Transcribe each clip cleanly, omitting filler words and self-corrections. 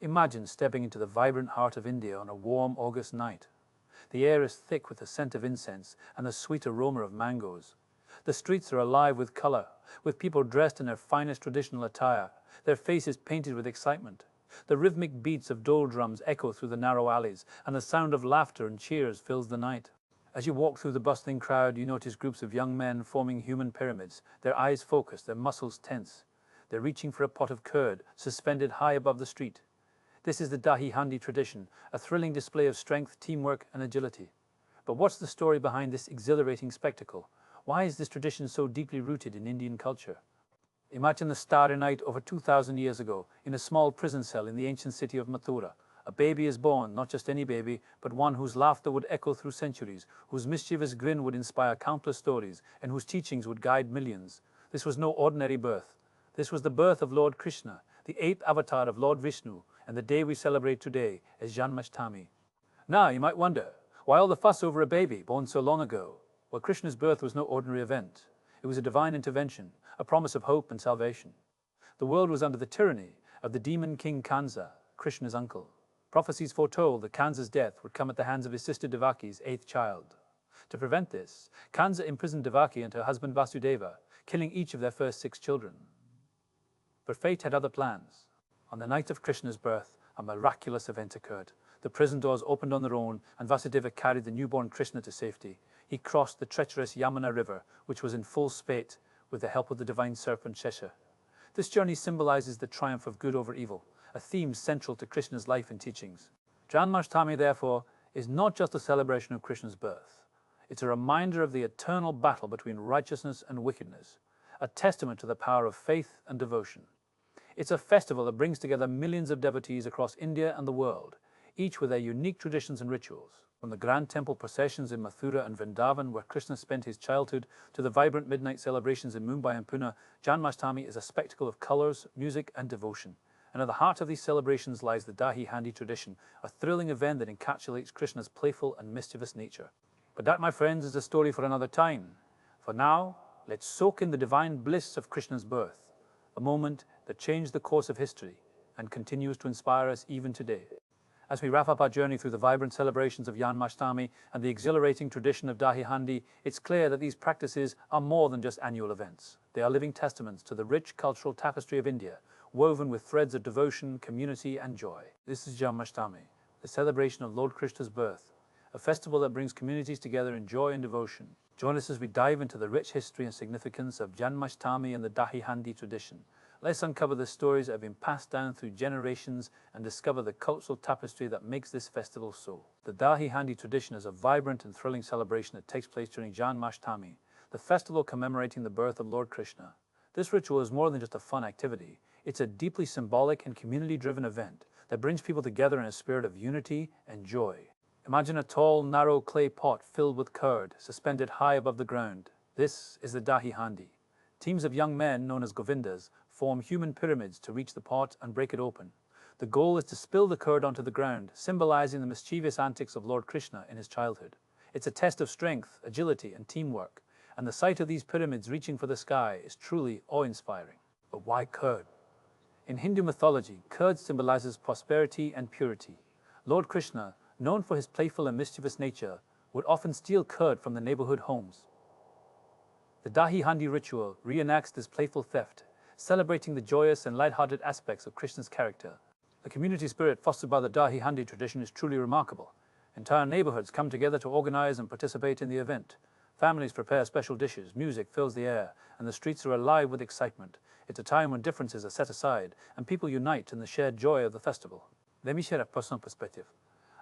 Imagine stepping into the vibrant heart of India on a warm August night. The air is thick with the scent of incense and the sweet aroma of mangoes. The streets are alive with color, with people dressed in their finest traditional attire, their faces painted with excitement. The rhythmic beats of dole drums echo through the narrow alleys, and the sound of laughter and cheers fills the night. As you walk through the bustling crowd, you notice groups of young men forming human pyramids, their eyes focused, their muscles tense. They're reaching for a pot of curd, suspended high above the street. This is the Dahi Handi tradition, a thrilling display of strength, teamwork, and agility. But what's the story behind this exhilarating spectacle? Why is this tradition so deeply rooted in Indian culture? Imagine the starry night over 2,000 years ago, in a small prison cell in the ancient city of Mathura. A baby is born, not just any baby, but one whose laughter would echo through centuries, whose mischievous grin would inspire countless stories, and whose teachings would guide millions. This was no ordinary birth. This was the birth of Lord Krishna, the 8th avatar of Lord Vishnu, and the day we celebrate today as Janmashtami. Now, you might wonder, why all the fuss over a baby born so long ago? Well, Krishna's birth was no ordinary event. It was a divine intervention, a promise of hope and salvation. The world was under the tyranny of the demon king Kansa, Krishna's uncle. Prophecies foretold that Kansa's death would come at the hands of his sister Devaki's 8th child. To prevent this, Kansa imprisoned Devaki and her husband Vasudeva, killing each of their first 6 children. But fate had other plans. On the night of Krishna's birth, a miraculous event occurred. The prison doors opened on their own, and Vasudeva carried the newborn Krishna to safety. He crossed the treacherous Yamuna river, which was in full spate, with the help of the divine serpent Shesha. This journey symbolizes the triumph of good over evil, a theme central to Krishna's life and teachings. Janmashtami, therefore, is not just a celebration of Krishna's birth. It's a reminder of the eternal battle between righteousness and wickedness, a testament to the power of faith and devotion. It's a festival that brings together millions of devotees across India and the world, each with their unique traditions and rituals. From the grand temple processions in Mathura and Vrindavan, where Krishna spent his childhood, to the vibrant midnight celebrations in Mumbai and Pune, Janmashtami is a spectacle of colors, music, and devotion. And at the heart of these celebrations lies the Dahi Handi tradition, a thrilling event that encapsulates Krishna's playful and mischievous nature. But that, my friends, is a story for another time. For now, let's soak in the divine bliss of Krishna's birth, a moment that changed the course of history and continues to inspire us even today. As we wrap up our journey through the vibrant celebrations of Janmashtami and the exhilarating tradition of Dahi Handi, it's clear that these practices are more than just annual events. They are living testaments to the rich cultural tapestry of India, woven with threads of devotion, community, and joy. This is Janmashtami, the celebration of Lord Krishna's birth, a festival that brings communities together in joy and devotion. Join us as we dive into the rich history and significance of Janmashtami and the Dahi Handi tradition. Let's uncover the stories that have been passed down through generations and discover the cultural tapestry that makes this festival so. The Dahi Handi tradition is a vibrant and thrilling celebration that takes place during Janmashtami, the festival commemorating the birth of Lord Krishna. This ritual is more than just a fun activity. It's a deeply symbolic and community-driven event that brings people together in a spirit of unity and joy. Imagine a tall, narrow clay pot filled with curd, suspended high above the ground. This is the Dahi Handi. Teams of young men, known as Govindas, form human pyramids to reach the pot and break it open. The goal is to spill the curd onto the ground, symbolizing the mischievous antics of Lord Krishna in his childhood. It's a test of strength, agility, and teamwork, and the sight of these pyramids reaching for the sky is truly awe-inspiring. But why curd? In Hindu mythology, curd symbolizes prosperity and purity. Lord Krishna, known for his playful and mischievous nature, would often steal curd from the neighborhood homes. The Dahi Handi ritual reenacts this playful theft, celebrating the joyous and light-hearted aspects of Krishna's character. The community spirit fostered by the Dahi Handi tradition is truly remarkable. Entire neighborhoods come together to organize and participate in the event. Families prepare special dishes, music fills the air, and the streets are alive with excitement. It's a time when differences are set aside, and people unite in the shared joy of the festival. Let me share a personal perspective.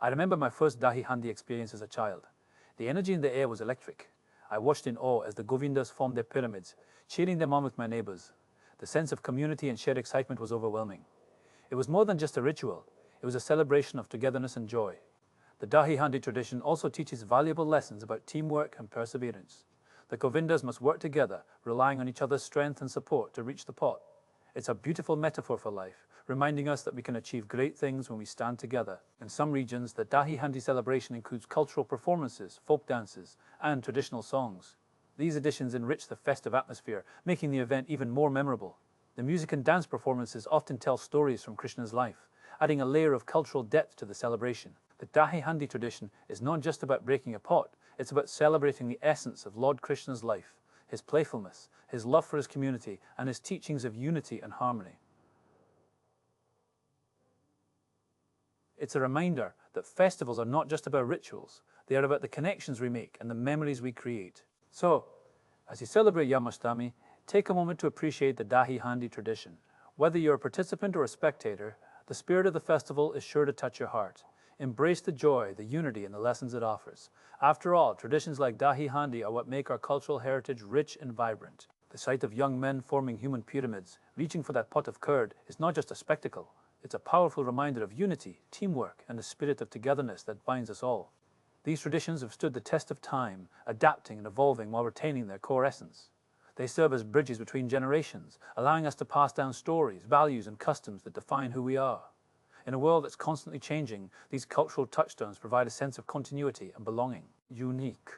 I remember my first Dahi Handi experience as a child. The energy in the air was electric. I watched in awe as the Govindas formed their pyramids, cheering them on with my neighbors. The sense of community and shared excitement was overwhelming. It was more than just a ritual. It was a celebration of togetherness and joy. The Dahi Handi tradition also teaches valuable lessons about teamwork and perseverance. The Govindas must work together, relying on each other's strength and support to reach the pot. It's a beautiful metaphor for life, reminding us that we can achieve great things when we stand together. In some regions, the Dahi Handi celebration includes cultural performances, folk dances, and traditional songs. These additions enrich the festive atmosphere, making the event even more memorable. The music and dance performances often tell stories from Krishna's life, adding a layer of cultural depth to the celebration. The Dahi Handi tradition is not just about breaking a pot, it's about celebrating the essence of Lord Krishna's life, his playfulness, his love for his community, and his teachings of unity and harmony. It's a reminder that festivals are not just about rituals, they are about the connections we make and the memories we create. So, as you celebrate Janmashtami, take a moment to appreciate the Dahi Handi tradition. Whether you're a participant or a spectator, the spirit of the festival is sure to touch your heart. Embrace the joy, the unity, and the lessons it offers. After all, traditions like Dahi Handi are what make our cultural heritage rich and vibrant. The sight of young men forming human pyramids, reaching for that pot of curd, is not just a spectacle. It's a powerful reminder of unity, teamwork, and the spirit of togetherness that binds us all. These traditions have stood the test of time, adapting and evolving while retaining their core essence. They serve as bridges between generations, allowing us to pass down stories, values, and customs that define who we are. In a world that's constantly changing, these cultural touchstones provide a sense of continuity and belonging. Unique.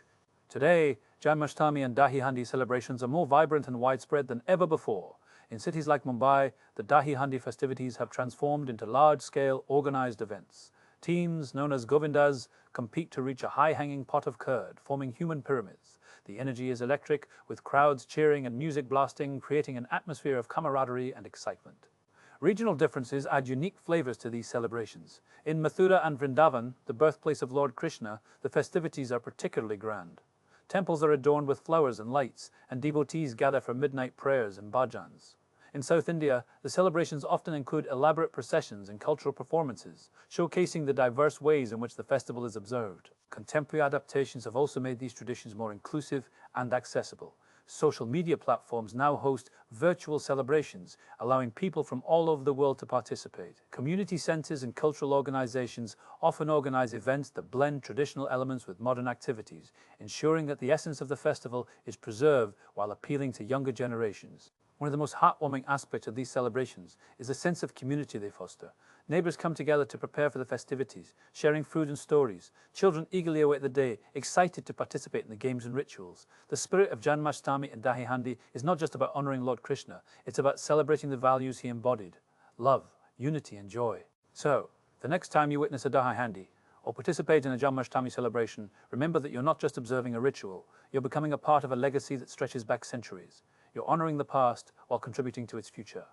Today, Janmashtami and Dahi Handi celebrations are more vibrant and widespread than ever before. In cities like Mumbai, the Dahi Handi festivities have transformed into large-scale, organized events. Teams, known as Govindas, compete to reach a high-hanging pot of curd, forming human pyramids. The energy is electric, with crowds cheering and music blasting, creating an atmosphere of camaraderie and excitement. Regional differences add unique flavors to these celebrations. In Mathura and Vrindavan, the birthplace of Lord Krishna, the festivities are particularly grand. Temples are adorned with flowers and lights, and devotees gather for midnight prayers and bhajans. In South India, the celebrations often include elaborate processions and cultural performances, showcasing the diverse ways in which the festival is observed. Contemporary adaptations have also made these traditions more inclusive and accessible. Social media platforms now host virtual celebrations, allowing people from all over the world to participate. Community centers and cultural organizations often organize events that blend traditional elements with modern activities, ensuring that the essence of the festival is preserved while appealing to younger generations. One of the most heartwarming aspects of these celebrations is the sense of community they foster. Neighbors come together to prepare for the festivities, sharing food and stories. Children eagerly await the day, excited to participate in the games and rituals. The spirit of Janmashtami and Dahi Handi is not just about honoring Lord Krishna, it's about celebrating the values he embodied: love, unity, and joy. So, the next time you witness a Dahi Handi or participate in a Janmashtami celebration, remember that you're not just observing a ritual, you're becoming a part of a legacy that stretches back centuries. You're honoring the past while contributing to its future.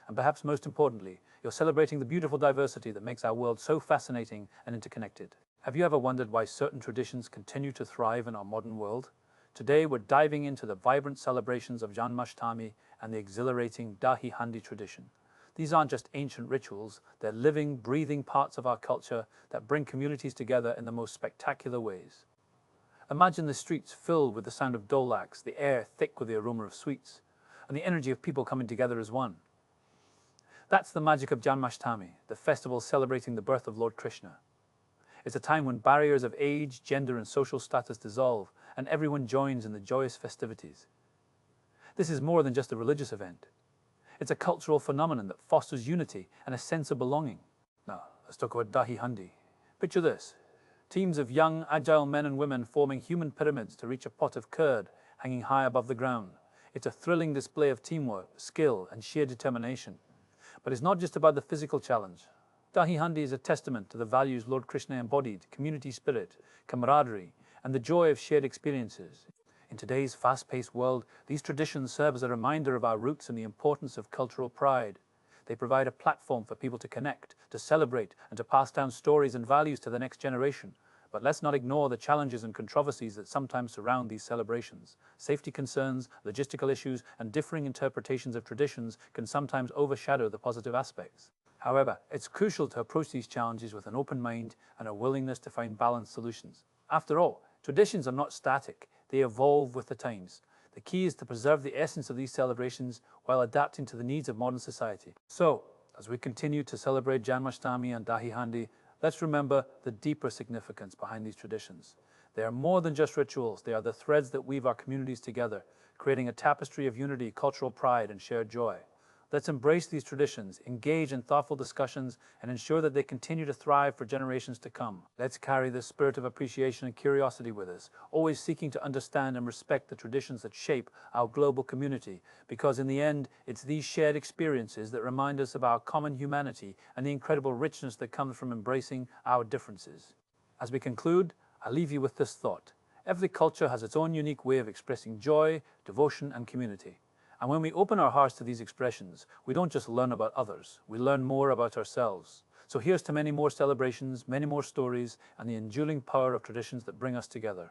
And perhaps most importantly, you're celebrating the beautiful diversity that makes our world so fascinating and interconnected. Have you ever wondered why certain traditions continue to thrive in our modern world? Today, we're diving into the vibrant celebrations of Janmashtami and the exhilarating Dahi Handi tradition. These aren't just ancient rituals, they're living, breathing parts of our culture that bring communities together in the most spectacular ways. Imagine the streets filled with the sound of dholaks, the air thick with the aroma of sweets, and the energy of people coming together as one. That's the magic of Janmashtami, the festival celebrating the birth of Lord Krishna. It's a time when barriers of age, gender, and social status dissolve, and everyone joins in the joyous festivities. This is more than just a religious event. It's a cultural phenomenon that fosters unity and a sense of belonging. Now, let's talk about Dahi Handi. Picture this. Teams of young, agile men and women forming human pyramids to reach a pot of curd hanging high above the ground. It's a thrilling display of teamwork, skill, and sheer determination. But it's not just about the physical challenge. Dahi Handi is a testament to the values Lord Krishna embodied: community spirit, camaraderie, and the joy of shared experiences. In today's fast-paced world, these traditions serve as a reminder of our roots and the importance of cultural pride. They provide a platform for people to connect, to celebrate, and to pass down stories and values to the next generation. But let's not ignore the challenges and controversies that sometimes surround these celebrations. Safety concerns, logistical issues, and differing interpretations of traditions can sometimes overshadow the positive aspects. However, it's crucial to approach these challenges with an open mind and a willingness to find balanced solutions. After all, traditions are not static, they evolve with the times. The key is to preserve the essence of these celebrations while adapting to the needs of modern society. So, as we continue to celebrate Janmashtami and Dahi Handi, let's remember the deeper significance behind these traditions. They are more than just rituals, they are the threads that weave our communities together, creating a tapestry of unity, cultural pride, and shared joy. Let's embrace these traditions, engage in thoughtful discussions, and ensure that they continue to thrive for generations to come. Let's carry this spirit of appreciation and curiosity with us, always seeking to understand and respect the traditions that shape our global community, because in the end, it's these shared experiences that remind us of our common humanity and the incredible richness that comes from embracing our differences. As we conclude, I leave you with this thought. Every culture has its own unique way of expressing joy, devotion, and community. And when we open our hearts to these expressions, we don't just learn about others, we learn more about ourselves. So here's to many more celebrations, many more stories, and the enduring power of traditions that bring us together.